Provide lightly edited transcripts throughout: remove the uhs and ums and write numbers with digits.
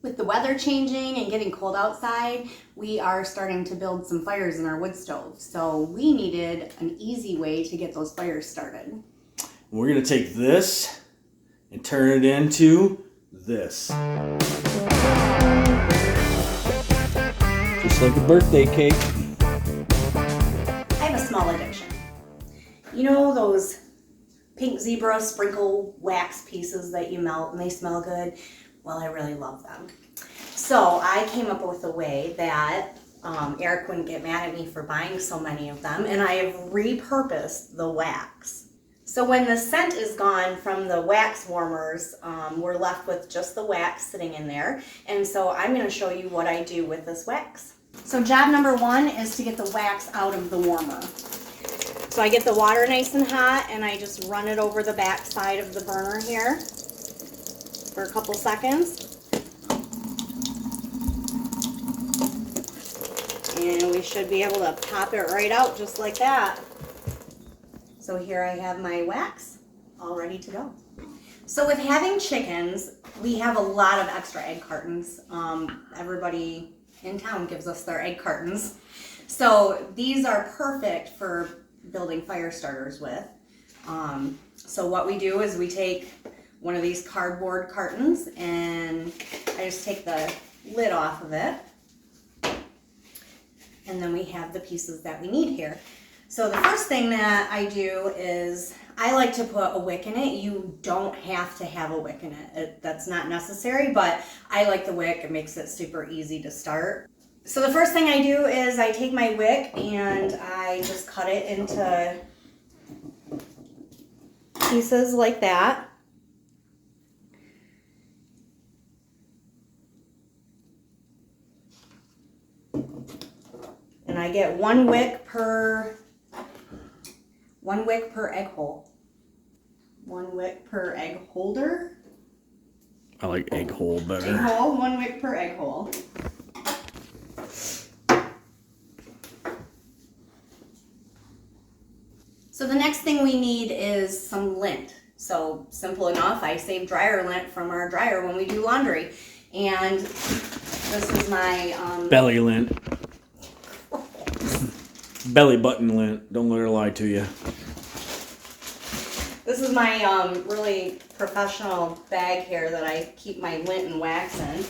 With the weather changing and getting cold outside, we are starting to build some fires in our wood stove. So we needed an easy way to get those fires started. We're going to take this and turn it into this. Just like a birthday cake. I have a small addiction. You know those pink zebra sprinkle wax pieces that you melt and they smell good? Well, I really love them. So I came up with a way that Eric wouldn't get mad at me for buying so many of them, and I have repurposed the wax. So when the scent is gone from the wax warmers, we're left with just the wax sitting in there. And so I'm going to show you what I do with this wax. So job number one is to get the wax out of the warmer. So I get the water nice and hot and I just run it over the back side of the burner here for a couple seconds. And we should be able to pop it right out just like that. So here I have my wax all ready to go. So with having chickens, we have a lot of extra egg cartons. Everybody in town gives us their egg cartons. So these are perfect for building fire starters with. So what we do is we take one of these cardboard cartons and I just take the lid off of it. And then we have the pieces that we need here. So the first thing that I do is I like to put a wick in it. You don't have to have a wick in it. That's not necessary, but I like the wick. It makes it super easy to start. So the first thing I do is I take my wick and I just cut it into pieces like that. And I get one wick per egg hole. One wick per egg holder. I like egg hole better. Egg hole, one wick per egg hole. So the next thing we need is some lint. So simple enough, I save dryer lint from our dryer when we do laundry. And this is my belly lint. Belly button lint. Don't let her lie to you. This is my really professional bag here that I keep my lint and wax in.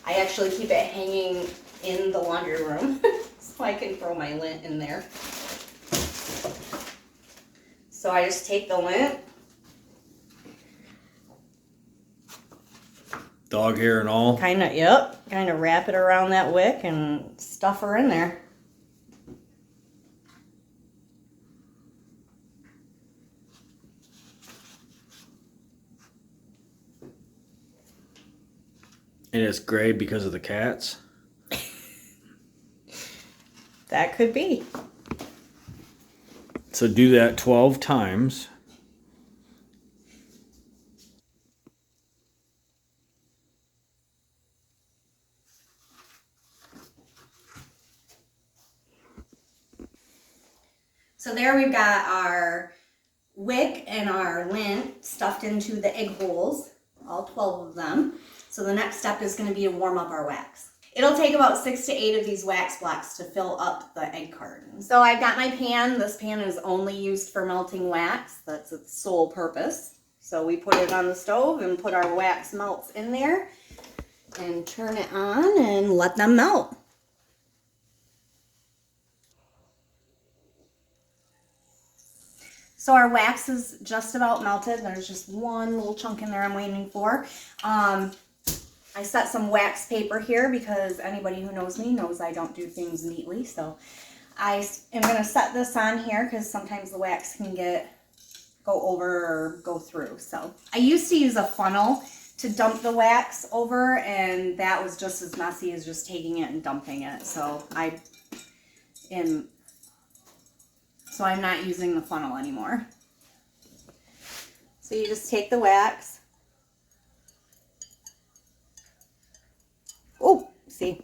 I actually keep it hanging in the laundry room so I can throw my lint in there. So I just take the lint. Dog hair and all. Kind of wrap it around that wick and stuff her in there. And it's gray because of the cats? That could be. So do that 12 times. So there we've got our wick and our lint stuffed into the egg holes, all 12 of them. So the next step is going to be to warm up our wax. It'll take about 6 to 8 of these wax blocks to fill up the egg carton. So I've got my pan. This pan is only used for melting wax. That's its sole purpose. So we put it on the stove and put our wax melts in there and turn it on and let them melt. So our wax is just about melted. There's just one little chunk in there I'm waiting for. I set some wax paper here because anybody who knows me knows I don't do things neatly. So I am going to set this on here because sometimes the wax can go over or go through. So I used to use a funnel to dump the wax over, and that was just as messy as just taking it and dumping it. So I'm not using the funnel anymore. So you just take the wax. Oh, see,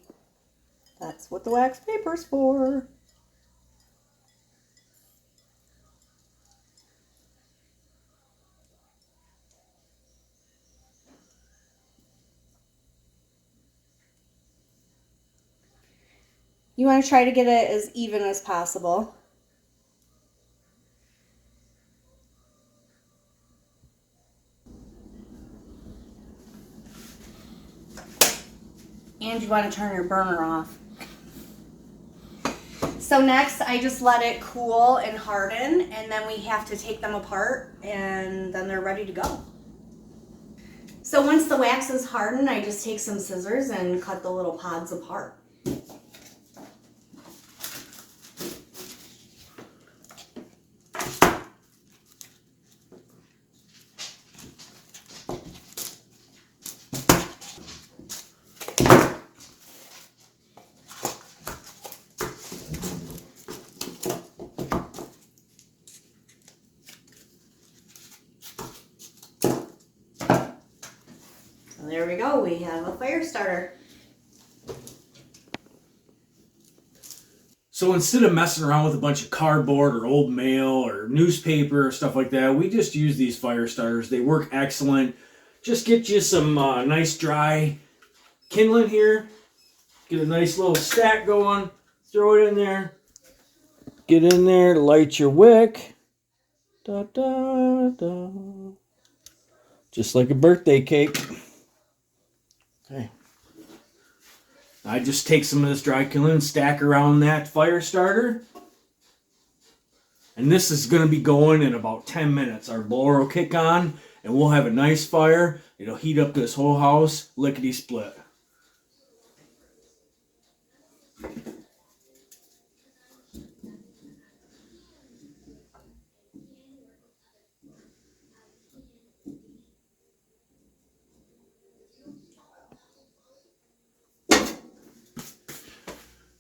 that's what the wax paper's for. You want to try to get it as even as possible. And you want to turn your burner off. So next, I just let it cool and harden, and then we have to take them apart, and then they're ready to go. So once the wax is hardened, I just take some scissors and cut the little pods apart. So there we go, we have a fire starter. So instead of messing around with a bunch of cardboard or old mail or newspaper or stuff like that, we just use these fire starters. They work excellent. Just get you some nice dry kindling here. Get a nice little stack going. Throw it in there. Get in there, light your wick. Da, da, da. Just like a birthday cake. Okay. I just take some of this dry kindling and stack around that fire starter. And this is going to be going in about 10 minutes. Our blower will kick on and we'll have a nice fire. It'll heat up this whole house, lickety split.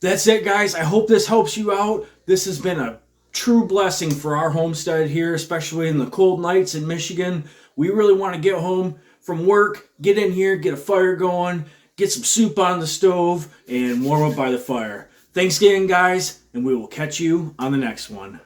That's it, guys. I hope this helps you out. This has been a true blessing for our homestead here, especially in the cold nights in Michigan. We really want to get home from work, get in here, get a fire going, get some soup on the stove, and warm up by the fire. Thanks again, guys, and we will catch you on the next one.